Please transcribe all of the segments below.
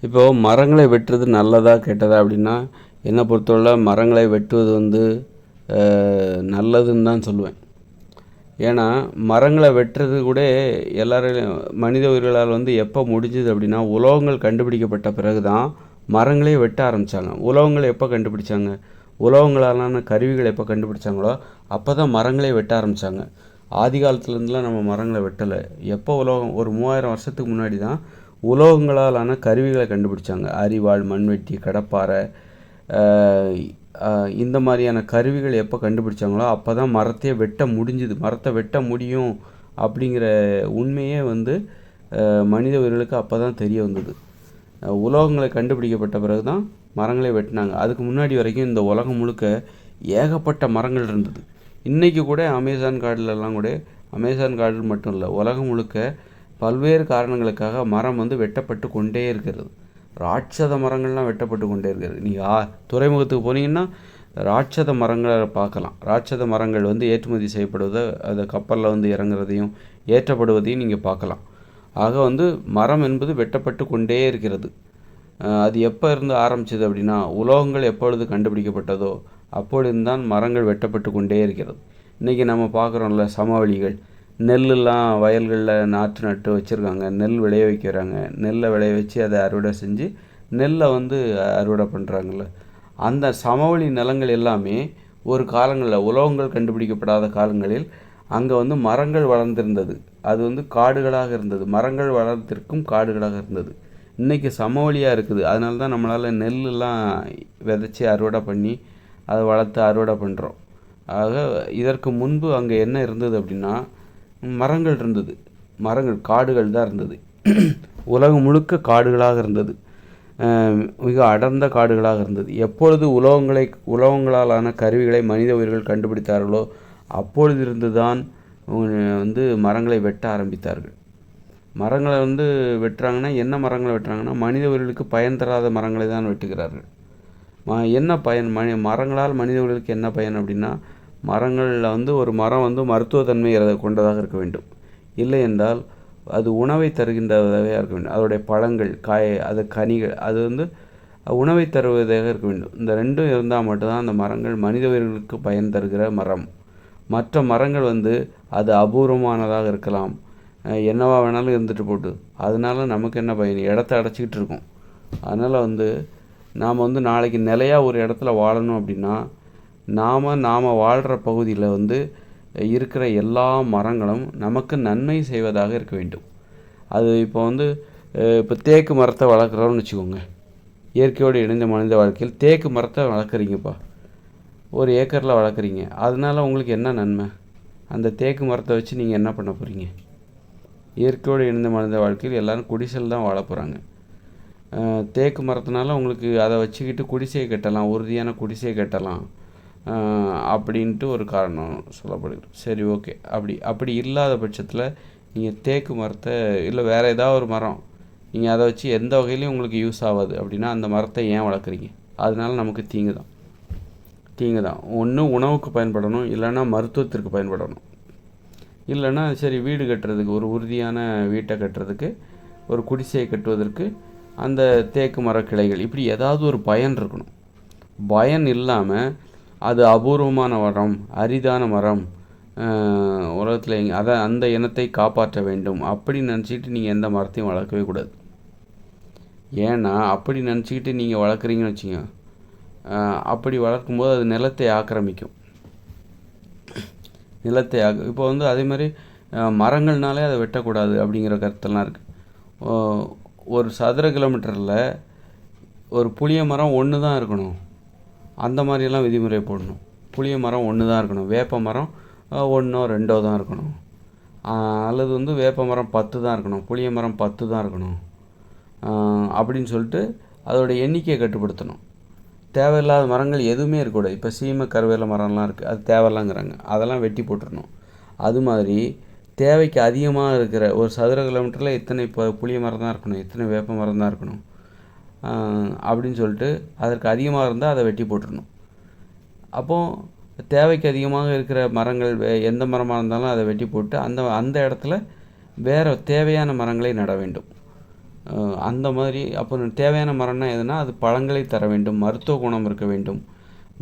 இப்போது மரங்களை வெட்டுறது நல்லதா கெட்டதா அப்படின்னா, என்னை பொறுத்தவரை மரங்களை வெட்டுவது நல்லதுன்னு தான் சொல்லுவேன். ஏன்னா மரங்களை வெட்டுறது கூட எல்லாரையும் மனித உயிர்களால் எப்போ முடிஞ்சுது அப்படின்னா, உலோகங்கள் கண்டுபிடிக்கப்பட்ட பிறகு தான் மரங்களே வெட்ட ஆரம்பித்தாங்க. உலோகங்களை எப்போ கண்டுபிடிச்சாங்க? உலோகங்களாலான கருவிகள் எப்போ கண்டுபிடிச்சாங்களோ அப்போ தான் மரங்களே வெட்ட ஆரம்பித்தாங்க. ஆதி காலத்துலேருந்துலாம் நம்ம மரங்களை வெட்டலை. எப்போ உலோகம் ஒரு 3000 வருஷத்துக்கு முன்னாடி தான் உலோகங்களாலான கருவிகளை கண்டுபிடிச்சாங்க. அரிவாள், மண்வெட்டி, கடப்பாரை, இந்த மாதிரியான கருவிகள் எப்போ கண்டுபிடிச்சாங்களோ அப்போ தான் மரத்தையே வெட்ட முடிஞ்சுது. மரத்தை வெட்ட முடியும் அப்படிங்கிற உண்மையே மனித உயிர்களுக்கு அப்போ தான் தெரிய வந்தது. உலோகங்களை கண்டுபிடிக்கப்பட்ட பிறகு தான் மரங்களை வெட்டினாங்க. அதுக்கு முன்னாடி வரைக்கும் இந்த உலகம் முழுக்க ஏகப்பட்ட மரங்கள் இருந்தது. இன்றைக்கி கூட அமேசான் காடுலலாம் கூட, அமேசான் காடு மட்டும் இல்லை, உலகம் முழுக்க பல்வேறு காரணங்களுக்காக மரம் வெட்டப்பட்டு கொண்டே இருக்கிறது. ராட்சத மரங்கள்லாம் வெட்டப்பட்டு கொண்டே இருக்கிறது. நீங்கள் துறைமுகத்துக்கு போனீங்கன்னா ராட்சத மரங்களை பார்க்கலாம். ராட்சத மரங்கள் ஏற்றுமதி செய்யப்படுவதை, அதை கப்பலில் இறங்குறதையும் ஏற்றப்படுவதையும் நீங்கள் பார்க்கலாம். ஆக மரம் என்பது வெட்டப்பட்டு கொண்டே இருக்கிறது. அது எப்போ இருந்து ஆரம்பிச்சது அப்படின்னா, உலோகங்கள் எப்பொழுது கண்டுபிடிக்கப்பட்டதோ அப்பொழுதுதான் மரங்கள் வெட்டப்பட்டு கொண்டே இருக்கிறது. இன்றைக்கி நம்ம பார்க்குறோம்ல, சமவெளிகள், நெல்லுலாம் வயல்களில் நாற்று நட்டு வச்சுருக்காங்க, நெல் விளைய வைக்கிறாங்க. நெல்லை விளைய வச்சு அதை அறுவடை செஞ்சு நெல்லை அறுவடை பண்ணுறாங்கள்ல, அந்த சமவெளி நிலங்கள் எல்லாமே ஒரு காலங்களில், உலோகங்கள் கண்டுபிடிக்கப்படாத காலங்களில் அங்கே மரங்கள் வளர்ந்திருந்தது. அது காடுகளாக இருந்தது. மரங்கள் வளர்த்திருக்கும் காடுகளாக இருந்தது. இன்றைக்கி சமவெளியாக இருக்குது. அதனால தான் நம்மளால் நெல்லெலாம் விதைச்சி அறுவடை பண்ணி அதை வளர்த்து அறுவடை பண்ணுறோம். ஆக இதற்கு முன்பு அங்கே என்ன இருந்தது அப்படின்னா, மரங்கள் இருந்தது. மரங்கள், காடுகள் தான் இருந்தது. உலகம் முழுக்க காடுகளாக இருந்தது. மிக அடர்ந்த காடுகளாக இருந்தது. எப்பொழுது உலோகங்களாலான கருவிகளை மனித உயிர்கள் கண்டுபிடித்தார்களோ அப்பொழுது இருந்து தான் மரங்களை வெட்ட ஆரம்பித்தார்கள். மரங்களை வெட்டுறாங்கன்னா, என்ன மரங்களை வெட்டுறாங்கன்னா, மனித உயிர்களுக்கு பயன் தராத மரங்களை தான் வெட்டுகிறார்கள். என்ன பயன்? மரங்களால் மனித உயிர்களுக்கு என்ன பயன் அப்படின்னா, மரங்களில் ஒரு மரம் மருத்துவத்தன்மை கொண்டதாக இருக்க வேண்டும். இல்லை என்றால் அது உணவை தருகின்றதாக இருக்க வேண்டும். அதோடைய பழங்கள், அது கனிகள், அது உணவை தருவதாக இருக்க வேண்டும். இந்த ரெண்டும் இருந்தால் மட்டும்தான் அந்த மரங்கள் மனித உயிர்களுக்கு பயன் தருகிற மரம். மற்ற மரங்கள் அது அபூர்வமானதாக இருக்கலாம், என்னவா வேணாலும் இருந்துட்டு போட்டு, அதனால நமக்கு என்ன பயன்? இடத்த அடைச்சிக்கிட்டு இருக்கோம். அதனால் நாம் நாளைக்கு நிலையாக ஒரு இடத்துல வாழணும் அப்படின்னா, நாம் வாழ்கிற பகுதியில் இருக்கிற எல்லா மரங்களும் நமக்கு நன்மை செய்வதாக இருக்க வேண்டும். அது இப்போ தேக்கு மரத்தை வளர்க்குறோம்னு வச்சுக்கோங்க. இயற்கையோடு இணைந்த மனித வாழ்க்கையில் தேக்கு மரத்தை வளர்க்குறீங்கப்பா, ஒரு ஏக்கரில் வளர்க்குறீங்க. அதனால் உங்களுக்கு என்ன நன்மை? அந்த தேக்கு மரத்தை வச்சு நீங்கள் என்ன பண்ண போகிறீங்க? இயற்கையோடு இணைந்த மனித வாழ்க்கையில் எல்லோரும் குடிசையில் தான் வாழ போகிறாங்க. தேக்கு மரத்தினால உங்களுக்கு அதை வச்சுக்கிட்டு குடிசையை கட்டலாம், உறுதியான குடிசையை கட்டலாம் அப்படின்ட்டு ஒரு காரணம் சொல்லப்படுது. சரி, ஓகே. அப்படி இல்லாத பட்சத்தில் நீங்கள் தேக்கு மரத்தை, இல்லை வேறு ஏதாவது ஒரு மரம், நீங்கள் அதை வச்சு எந்த வகையிலையும் உங்களுக்கு யூஸ் ஆகாது அப்படின்னா அந்த மரத்தை ஏன் வளர்க்குறீங்க? அதனால நமக்கு தீங்கு தான். ஒன்று உணவுக்கு பயன்படணும், இல்லைன்னா மருத்துவத்திற்கு பயன்படணும். இல்லைன்னா சரி, வீடு கட்டுறதுக்கு, ஒரு உறுதியான வீட்டை கட்டுறதுக்கு, ஒரு குடிசையை கட்டுவதற்கு அந்த தேக்கு மர கிளைகள், இப்படி ஏதாவது ஒரு பயன் இருக்கணும். பயன் இல்லாமல் அது அபூர்வமான மரம், அரிதான மரம், உலகத்தில் அந்த இனத்தை காப்பாற்ற வேண்டும் அப்படின்னு நினச்சிக்கிட்டு நீங்கள் எந்த மரத்தையும் வளர்க்கவே கூடாது. ஏன்னா அப்படி நினச்சிக்கிட்டு நீங்கள் வளர்க்குறீங்கன்னு வச்சுங்க, அப்படி வளர்க்கும்போது அது நிலத்தை ஆக்கிரமிக்கும். இப்போ அதே மாதிரி மரங்கள்னாலே அதை வெட்டக்கூடாது அப்படிங்கிற கருத்தெல்லாம் இருக்குது. ஒரு சதுர கிலோமீட்டரில் ஒரு புளிய மரம் ஒன்று தான் இருக்கணும், அந்த மாதிரியெல்லாம் விதிமுறை போடணும். புளிய மரம் ஒன்று தான் இருக்கணும், வேப்ப மரம் 1 or 2 தான் இருக்கணும், அல்லது வேப்ப மரம் 10 தான் இருக்கணும், புளிய மரம் 10 தான் இருக்கணும் அப்படின்னு சொல்லிட்டு அதோடய எண்ணிக்கையை கட்டுப்படுத்தணும். தேவையில்லாத மரங்கள் எதுவுமே இருக்கக்கூடாது. இப்போ சீமை கருவேல மரம்லாம் இருக்குது, அது தேவையில்லாங்கிறாங்க, அதெல்லாம் வெட்டி போட்டுடணும். அது மாதிரி தேவைக்கு அதிகமாக இருக்கிற ஒரு சதுர கிலோமீட்டரில் இத்தனை புளிய மரம் தான் இருக்கணும், இத்தனை வேப்ப மரம் தான் இருக்கணும் அப்படின்னு சொல்லிட்டு அதற்கு அதிகமாக இருந்தால் அதை வெட்டி போட்டுடணும். அப்போது தேவைக்கு அதிகமாக இருக்கிற மரங்கள் எந்த மரமாக இருந்தாலும் அதை வெட்டி போட்டு அந்த இடத்துல வேறு தேவையான மரங்களை நட வேண்டும். அந்த மாதிரி அப்போ தேவையான மரம்னா எதுனா அது பழங்களை தர வேண்டும், மருத்துவ குணம் இருக்க வேண்டும்,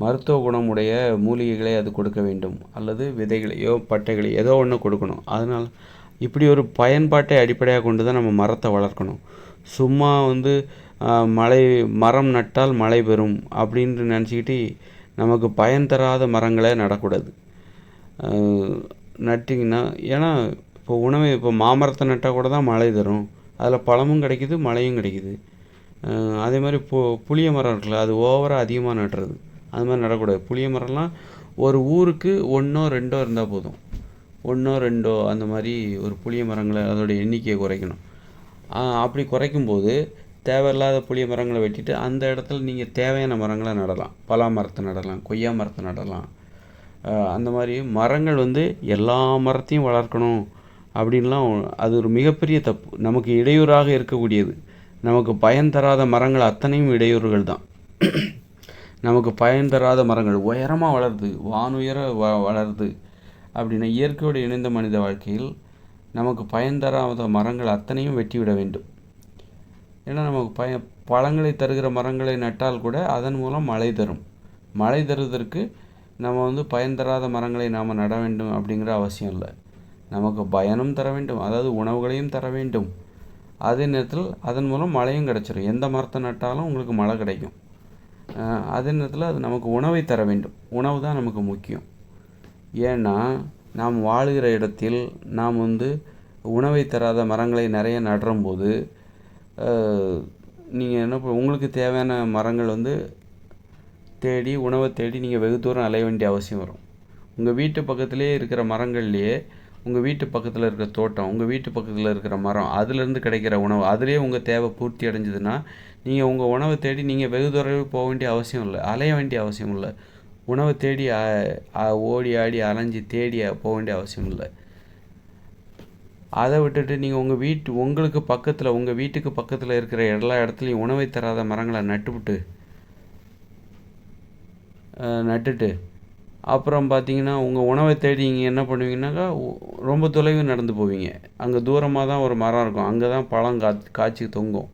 மருத்துவ குணமுடைய மூலிகைகளை அது கொடுக்க வேண்டும், அல்லது விதைகளையோ பட்டைகளையோ ஏதோ ஒன்று கொடுக்கணும். அதனால் இப்படி ஒரு பயன்பாட்டை அடிப்படையாக கொண்டு தான் நம்ம மரத்தை வளர்க்கணும். சும்மா வந்து மரம் நட்டால் மழை பெறும் அப்படின்ட்டு நினச்சிக்கிட்டு நமக்கு பயன் தராத மரங்களை நடக்கூடாது. நட்டிங்கன்னா ஏன்னா இப்போ மாமரத்தை நட்டால் கூட தான் மழை தரும், அதில் பழமும் கிடைக்கிது மழையும் கிடைக்கிது. அதே மாதிரி புளிய மரம் இருக்குல்ல, அது ஓவராக அதிகமாக நட்டுறது அது மாதிரி நடக்கூடாது. புளிய மரம்லாம் ஒரு ஊருக்கு 1 2 இருந்தால் போதும். 1 2 அந்த மாதிரி ஒரு புளிய மரங்களை அதோடைய எண்ணிக்கையை குறைக்கணும். அப்படி குறைக்கும்போது தேவையில்லாத புளிய மரங்களை வெட்டிட்டு அந்த இடத்துல நீங்கள் தேவையான மரங்களை நடலாம். பலா மரத்தை நடலாம், கொய்யா மரத்தை நடலாம். அந்த மாதிரி மரங்கள் வந்து எல்லா மரத்தையும் வளர்க்கணும் அப்படின்லாம் அது ஒரு மிகப்பெரிய தப்பு. நமக்கு இடையூறாக இருக்கக்கூடியது. நமக்கு பயன் தராத மரங்கள் அத்தனையும் இடையூறுகள் தான். நமக்கு பயன் தராத மரங்கள் உயரமாக வளருது, வானுயர வளருது அப்படின்னா இயற்கையோடு இணைந்த மனித வாழ்க்கையில் நமக்கு பயன் தராத மரங்கள் அத்தனையும் வெட்டிவிட வேண்டும். ஏன்னா நமக்கு பழங்களை தருகிற மரங்களை நட்டால் கூட அதன் மூலம் மழை தரும். மழை தருவதற்கு நம்ம வந்து பயன் தராத மரங்களை நாம் நட வேண்டும் அப்படிங்கிற அவசியம் இல்லை. நமக்கு பயனும் தர வேண்டும், அதாவது உணவுகளையும் தர வேண்டும். அதே நேரத்தில் அதன் மூலம் மழையும் கிடச்சிடும். எந்த மரத்தை நட்டாலும் உங்களுக்கு மழை கிடைக்கும். அதே நேரத்தில் அது நமக்கு உணவை தர வேண்டும். உணவு தான் நமக்கு முக்கியம். ஏன்னா நாம் வாழுகிற இடத்தில் நாம் வந்து உணவை தராத மரங்களை நிறைய நடும்போது நீங்கள் என்ன உங்களுக்கு தேவையான மரங்கள் வந்து உணவை தேடி நீங்கள் வெகு தூரம் அலைய வேண்டிய அவசியம் வரும். உங்கள் வீட்டு பக்கத்துலேயே இருக்கிற மரங்கள்லேயே உங்கள் வீட்டு பக்கத்தில் இருக்கிற தோட்டம், உங்கள் வீட்டு பக்கத்தில் இருக்கிற மரம், அதுலேருந்து கிடைக்கிற உணவு அதிலே உங்கள் தேவை பூர்த்தி அடைஞ்சதுன்னா நீங்கள் உங்கள் உணவை தேடி நீங்கள் வெகு தூரம் போக வேண்டிய அவசியம் இல்லை, அலைய வேண்டிய அவசியம் இல்லை. உணவை தேடி ஓடி ஆடி அலைஞ்சி தேடி போக வேண்டிய அவசியம் இல்லை. அதை விட்டுட்டு நீங்கள் உங்களுக்கு பக்கத்தில் உங்கள் வீட்டுக்கு பக்கத்தில் இருக்கிற எல்லா இடத்துலையும் உணவை தராத மரங்களை நட்டுட்டு அப்புறம் பார்த்தீங்கன்னா உங்கள் உணவை தேடி நீங்கள் என்ன பண்ணுவீங்கன்னாக்கா ரொம்ப தொலைவு நடந்து போவீங்க. அங்கே தூரமாக தான் ஒரு மரம் இருக்கும், அங்கே தான் பழம் காய்ச்சி தொங்கும்.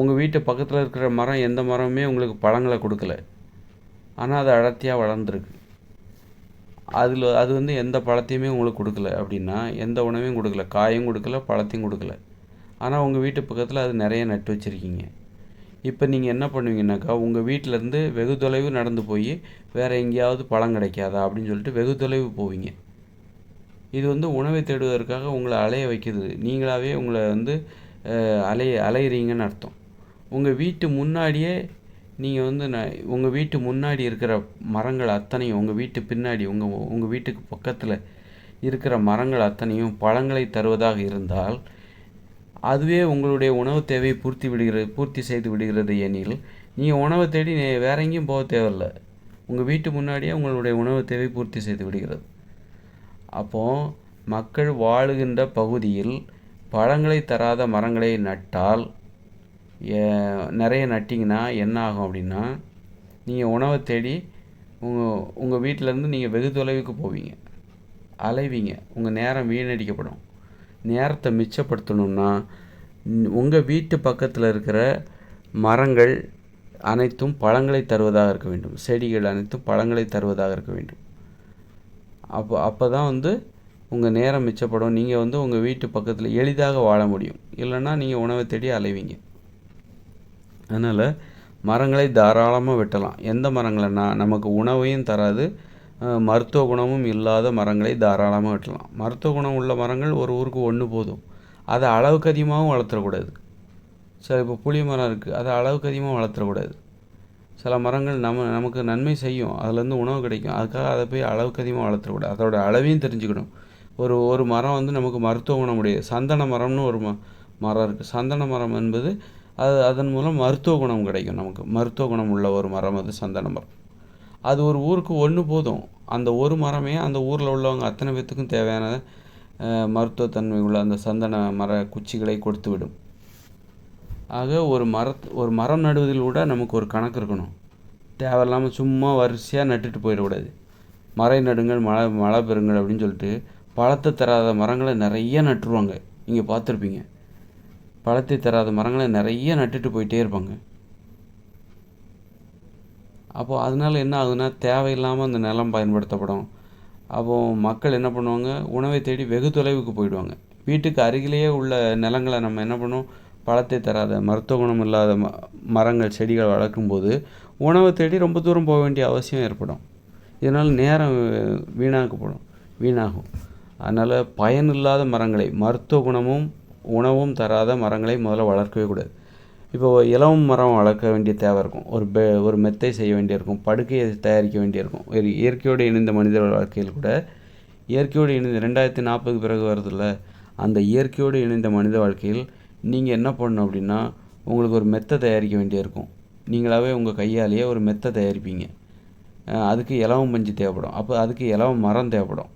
உங்கள் வீட்டு பக்கத்தில் இருக்கிற மரம் எந்த மரமுமே உங்களுக்கு பழங்களை கொடுக்கல, ஆனால் அது அடர்த்தியாக வளர்ந்துருக்கு. அது வந்து எந்த பழத்தையுமே உங்களுக்கு கொடுக்கல அப்படின்னா எந்த உணவையும் கொடுக்கல, காயும் கொடுக்கல, பழத்தையும் கொடுக்கல. ஆனால் உங்கள் வீட்டு பக்கத்தில் அது நிறைய நட்டு வச்சுருக்கீங்க. இப்போ நீங்கள் என்ன பண்ணுவீங்கன்னாக்கா உங்கள் வீட்டிலேருந்து வெகு தொலைவு நடந்து போய் வேறு எங்கேயாவது பழம் கிடைக்காதா அப்படின்னு சொல்லிட்டு வெகு தொலைவு போவீங்க. இது வந்து உணவை தேடுவதற்காக உங்களை அலைய வைக்கிது. நீங்களாகவே உங்களை வந்து அலையிறீங்கன்னு அர்த்தம். உங்கள் வீட்டு முன்னாடியே நீங்கள் வந்து உங்கள் வீட்டு முன்னாடி இருக்கிற மரங்கள் அத்தனையும் உங்கள் வீட்டு பின்னாடி உங்கள் வீட்டுக்கு பக்கத்தில் இருக்கிற மரங்கள் அத்தனையும் பழங்களை தருவதாக இருந்தால் அதுவே உங்களுடைய உணவு தேவையை பூர்த்தி செய்து விடுகிறது. எனில் நீங்கள் உணவை தேடி வேற எங்கேயும் போக தேவையில்லை, உங்கள் வீட்டு முன்னாடியே உங்களுடைய உணவு தேவை பூர்த்தி செய்து விடுகிறது. அப்போது மக்கள் வாழுகின்ற பகுதியில் பழங்களை தராத மரங்களை நட்டால் நிறைய நட்டிங்கன்னா என்ன ஆகும் அப்படின்னா நீங்கள் உணவை தேடி உங்கள் வீட்டிலேருந்து நீங்கள் வெகு தொலைவுக்கு போவீங்க, அலைவீங்க, உங்கள் நேரம் வீணடிக்கப்படும். நேரத்தை மிச்சப்படுத்தணும்னா உங்கள் வீட்டு பக்கத்தில் இருக்கிற மரங்கள் அனைத்தும் பழங்களை தருவதாக இருக்க வேண்டும், செடிகள் அனைத்தும் பழங்களை தருவதாக இருக்க வேண்டும். அப்போ தான் வந்து உங்கள் நேரம் மிச்சப்படும். நீங்கள் வந்து உங்கள் வீட்டு பக்கத்தில் எளிதாக வாழ முடியும். இல்லைன்னா நீங்கள் உணவை தேடி அலைவீங்க. அதனால் மரங்களை தாராளமாக வெட்டலாம். எந்த மரங்கள்னா நமக்கு உணவையும் தராது, மருத்துவ குணமும் இல்லாத மரங்களை தாராளமாக வெட்டலாம். மருத்துவ குணம் உள்ள மரங்கள் ஒரு ஊருக்கு 1 போதும். அதை அளவுக்கு அதிகமாகவும் வளர்த்துறக்கூடாது. சரி, இப்போ புளிய மரம் இருக்குது, அதை அளவுக்கு அதிகமாக வளர்த்துறக்கூடாது. சில மரங்கள் நமக்கு நன்மை செய்யும், அதுலேருந்து உணவு கிடைக்கும், அதுக்காக அதை போய் அளவுக்கு அதிகமாக வளர்த்துறக்கூடாது. அதோட அளவையும் தெரிஞ்சுக்கணும். ஒரு மரம் வந்து நமக்கு மருத்துவ குணம் உடையது. சந்தன மரம்னு ஒரு மரம் இருக்குது. சந்தன மரம் என்பது அதன் மூலம் மருத்துவ குணம் கிடைக்கும். நமக்கு மருத்துவ குணம் உள்ள ஒரு மரம் அது சந்தன மரம். அது ஒரு ஊருக்கு 1 போதும். அந்த ஒரு மரமே அந்த ஊரில் உள்ளவங்க அத்தனை பேர்த்துக்கும் தேவையான மருத்துவத்தன்மை உள்ள அந்த சந்தன மர குச்சிகளை கொடுத்து விடும். ஆக ஒரு மரம் நடுவதில் கூட நமக்கு ஒரு கணக்கு இருக்கணும். தேவையில்லாமல் சும்மா வரிசையாக நட்டுட்டு போயிடக்கூடாது. மறை நடுங்கள் மழை பெறுங்கள் அப்படின்னு சொல்லிட்டு பழத்தை தராத மரங்களை நிறைய நட்டுருவாங்க. நீங்கள் பார்த்துருப்பீங்க. பழத்தை தராத மரங்களை நிறைய நட்டுட்டு போயிட்டே இருப்பாங்க. அப்போது அதனால் என்ன ஆகுதுன்னா, தேவையில்லாமல் அந்த நிலம் பயன்படுத்தப்படும். அப்போது மக்கள் என்ன பண்ணுவாங்க, உணவை தேடி வெகு தொலைவுக்கு போயிடுவாங்க. வீட்டுக்கு அருகிலேயே உள்ள நிலங்களை நம்ம என்ன பண்ணுவோம், பழத்தை தராத மருத்துவ குணம் இல்லாத மரங்கள் செடிகள் வளர்க்கும்போது உணவை தேடி ரொம்ப தூரம் போக வேண்டிய அவசியம் ஏற்படும். இதனால் நேரம் வீணாகும். அதனால் பயனில்லாத மரங்களை, மருத்துவ குணமும் உணவும் தராத மரங்களை முதல்ல வளர்க்கவே கூடாது. இப்போ இலவம் மரம் வளர்க்க வேண்டிய தேவை இருக்கும். ஒரு மெத்தை செய்ய வேண்டியிருக்கும், படுக்கையை தயாரிக்க வேண்டியிருக்கும். ஒரு இயற்கையோடு இணைந்த மனிதர் வாழ்க்கையில் கூட இயற்கையோடு இணைந்த 2040 பிறகு வருதில்ல, அந்த இயற்கையோடு இணைந்த மனித வாழ்க்கையில் நீங்கள் என்ன பண்ணணும் அப்படின்னா, உங்களுக்கு ஒரு மெத்தை தயாரிக்க வேண்டியிருக்கும். நீங்களாகவே உங்கள் கையாலேயே ஒரு மெத்தை தயாரிப்பீங்க. அதுக்கு இலவம் பஞ்சு தேவைப்படும். அப்போ அதுக்கு இலவம் மரம் தேவைப்படும்.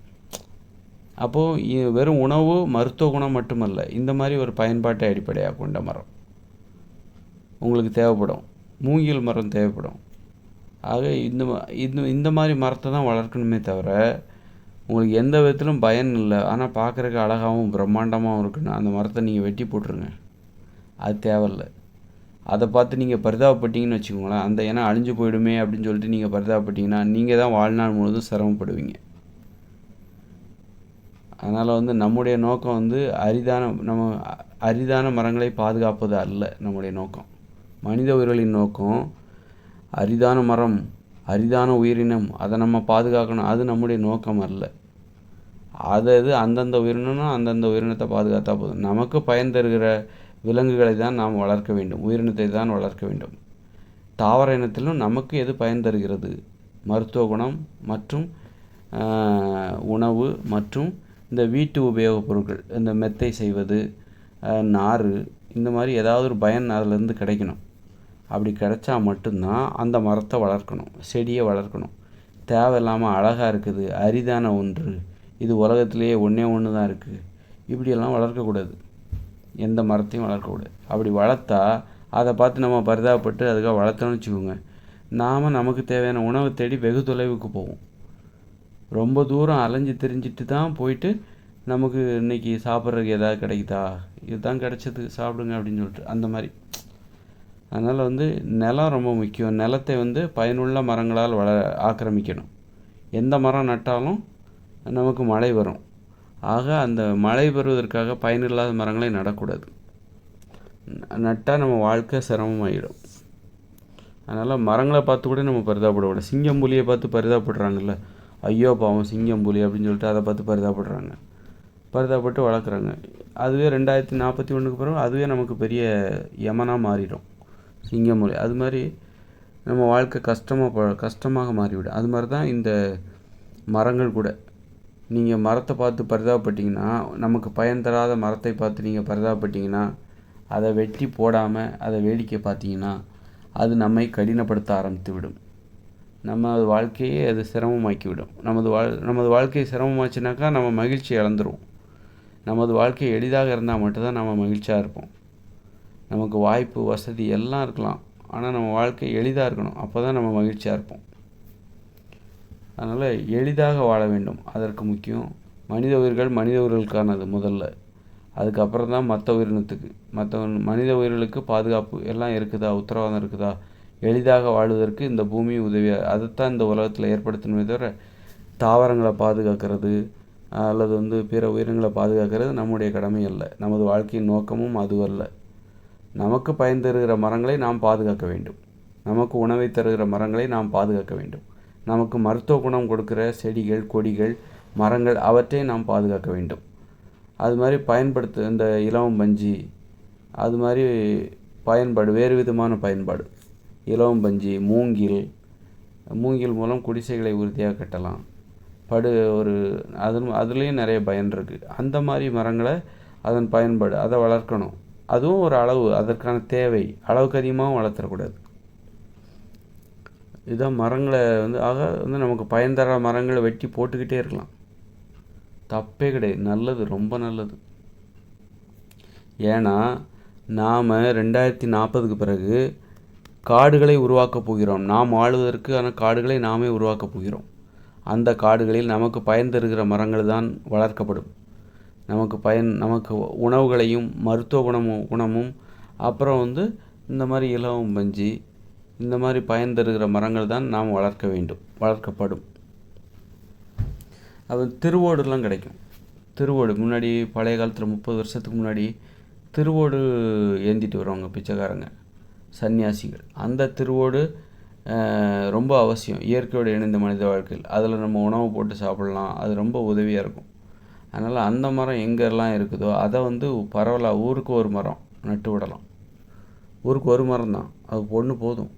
அப்போது வெறும் உணவு மருத்துவ குணம் மட்டுமல்ல, இந்த மாதிரி ஒரு பயன்பாட்டை அடிப்படையாக கொண்ட மரம் உங்களுக்கு தேவைப்படும். மூங்கில் மரம் தேவைப்படும். ஆக இந்த மாதிரி மரத்தை தான் வளர்க்கணுமே தவிர, உங்களுக்கு எந்த விதத்திலும் பயன் இல்லை, ஆனால் பார்க்குறக்கு அழகாகவும் பிரம்மாண்டமாகவும் இருக்குன்னு அந்த மரத்தை நீங்கள் வெட்டி போட்டுருங்க. அது தேவையில்லை. அதை பார்த்து நீங்கள் பரிதாபப்பட்டீங்கன்னு வச்சுக்கோங்களேன், அந்த இனம் அழிஞ்சு போயிடுமே அப்படின்னு சொல்லிட்டு நீங்கள் பரிதாபப்பட்டீங்கன்னா நீங்கள் தான் வாழ்நாள் முழுவதும் சிரமப்படுவீங்க. அதனால் நம்முடைய நோக்கம் அரிதான மரங்களை பாதுகாப்பது அல்ல. நம்முடைய நோக்கம், மனித உயிர்களின் நோக்கம் அரிதான மரம், அரிதான உயிரினம், அதை நம்ம பாதுகாக்கணும். அது நம்முடைய நோக்கம் அல்ல. அந்தந்த உயிரினத்தை பாதுகாத்தா போதும். நமக்கு பயன் தருகிற விலங்குகளை தான் நாம் வளர்க்க வேண்டும், உயிரினத்தை தான் வளர்க்க வேண்டும். தாவர இனத்திலும் நமக்கு எது பயன் தருகிறது, மருத்துவ குணம் மற்றும் உணவு மற்றும் இந்த வீட்டு உபயோகப் பொருட்கள், இந்த மெத்தை செய்வது, நார், இந்த மாதிரி ஏதாவது ஒரு பயன் அதிலேருந்து கிடைக்கணும். அப்படி கிடைச்சா மட்டும்தான் அந்த மரத்தை வளர்க்கணும், செடியை வளர்க்கணும். தேவையில்லாமல் அழகாக இருக்குது, அரிதான ஒன்று, இது உலகத்திலேயே ஒன்று தான் இருக்குது, இப்படியெல்லாம் வளர்க்கக்கூடாது. எந்த மரத்தையும் வளர்க்கக்கூடாது. அப்படி வளர்த்தா அதை பார்த்து நம்ம பரிதாபப்பட்டு அதுக்காக வளர்த்தோன்னு வச்சுக்கோங்க, நமக்கு தேவையான உணவை தேடி வெகு தொலைவுக்கு போவோம். ரொம்ப தூரம் அலைஞ்சு திரிஞ்சிட்டு தான் போயிட்டு நமக்கு இன்றைக்கி சாப்பிட்றதுக்கு எதாவது கிடைக்குதா, இதுதான் கிடைச்சது சாப்பிடுங்க அப்படின்னு சொல்லிட்டு அந்த மாதிரி. அதனால் நிலம் ரொம்ப முக்கியம். நிலத்தை பயனுள்ள மரங்களால் ஆக்கிரமிக்கணும். எந்த மரம் நட்டாலும் நமக்கு மழை வரும். ஆக அந்த மழை பெறுவதற்காக பயனில்லாத மரங்களை நடக்கூடாது. நட்டால் நம்ம வாழ்க்கை சிரமமாகிடும். அதனால் மரங்களை பார்த்து கூட நம்ம பரிதாபப்படக்கூடாது. சிங்கம் புலியை பார்த்து பரிதாபப்படுறாங்கல்ல, ஐயோ பாவம் சிங்கம் புலி அப்படின்னு சொல்லிட்டு அதை பார்த்து பரிதாபப்பட்டு வளர்க்குறாங்க. அதுவே 2041 பிறகு அதுவே நமக்கு பெரிய யமனாக மாறிடும் சிங்கம் புலி. அது மாதிரி நம்ம வாழ்க்கை கஷ்டமாக மாறிவிடும். அது மாதிரி தான் இந்த மரங்கள் கூட. நீங்கள் மரத்தை பார்த்து பரிதாபப்பட்டீங்கன்னா, நமக்கு பயன் தராத மரத்தை பார்த்து நீங்கள் பரிதாபப்பட்டீங்கன்னா, அதை வெட்டி போடாமல் அதை வேடிக்கை பார்த்தீங்கன்னா, அது நம்மை கடினப்படுத்த ஆரம்பித்து விடும். நம்ம வாழ்க்கையே அது சிரமமாக்கிவிடும். நமது வாழ்க்கை சிரமமாச்சுனாக்கா நம்ம மகிழ்ச்சி இழந்துருவோம். நமது வாழ்க்கை எளிதாக இருந்தால் மட்டும்தான் நம்ம மகிழ்ச்சியாக இருப்போம். நமக்கு வாய்ப்பு வசதி எல்லாம் இருக்கலாம், ஆனால் நம்ம வாழ்க்கை எளிதாக இருக்கணும். அப்போ தான் நம்ம மகிழ்ச்சியாக இருப்போம். அதனால் எளிதாக வாழ வேண்டும். அதற்கு முக்கியம் மனித உயிர்களுக்கானது முதல்ல. அதுக்கப்புறம் தான் மற்ற உயிரினத்துக்கு. மனித உயிர்களுக்கு பாதுகாப்பு எல்லாம் இருக்குதா, உத்தரவாதம் இருக்குதா, எளிதாக வாழ்வதற்கு இந்த பூமி உதவியாக அதைத்தான் இந்த உலகத்தில் ஏற்படுத்தணுமே தவிர, தாவரங்களை பாதுகாக்கிறது அல்லது பிற உயிரினங்களை பாதுகாக்கிறது நம்முடைய கடமை அல்ல. நமது வாழ்க்கையின் நோக்கமும் அதுவல்ல. நமக்கு பயன் தருகிற மரங்களை நாம் பாதுகாக்க வேண்டும். நமக்கு உணவை தருகிற மரங்களை நாம் பாதுகாக்க வேண்டும். நமக்கு மருத்துவ குணம் கொடுக்குற செடிகள், கொடிகள், மரங்கள் அவற்றை நாம் பாதுகாக்க வேண்டும். அது மாதிரி இந்த இலவம் பஞ்சு, அது மாதிரி வேறு விதமான பயன்பாடு. இலவம் பஞ்சு, மூங்கில் மூலம் குடிசைகளை உறுதியாக கட்டலாம். அதுலேயும் நிறைய பயன் இருக்குது. அந்த மாதிரி மரங்களை, அதன் பயன்பாடு, அதை வளர்க்கணும். அதுவும் ஒரு அளவு, அதற்கான தேவை, அளவுக்கு அதிகமாகவும் வளர்த்துறக்கூடாது. இதுதான் மரங்களை நமக்கு பயன் தர மரங்களை வெட்டி போட்டுக்கிட்டே இருக்கலாம், தப்பே கிடையாது, நல்லது, ரொம்ப நல்லது. ஏன்னா நாம் 2040 பிறகு காடுகளை உருவாக்கப் போகிறோம். நாம் வாழ்வதற்கான காடுகளை நாமே உருவாக்கப் போகிறோம். அந்த காடுகளில் நமக்கு பயன் தருகிற மரங்கள் தான் வளர்க்கப்படும். நமக்கு உணவுகளையும் மருத்துவ குணமும் அப்புறம் வந்து இந்த மாதிரி இலவம் பஞ்சு இந்த மாதிரி பயன் தருகிற மரங்கள் தான் நாம் வளர்க்கப்படும். அது திருவோடுலாம் கிடைக்கும். திருவோடு முன்னாடி பழைய காலத்தில் 30 வருஷத்துக்கு முன்னாடி திருவோடு ஏந்திட்டு வருவாங்க பிச்சைக்காரங்க, சன்னியாசிகள். அந்த திருவோடு ரொம்ப அவசியம் இயற்கையோடு இணைந்த மனித வாழ்க்கையில். அதில் நம்ம உணவு போட்டு சாப்பிட்லாம், அது ரொம்ப உதவியாக இருக்கும். அதனால் அந்த மரம் எங்கெல்லாம் இருக்குதோ அதை வந்து பரவலாக ஊருக்கு ஒரு மரம் நட்டு விடலாம். ஊருக்கு ஒரு மரம் தான், அது ஒன்று போதும்.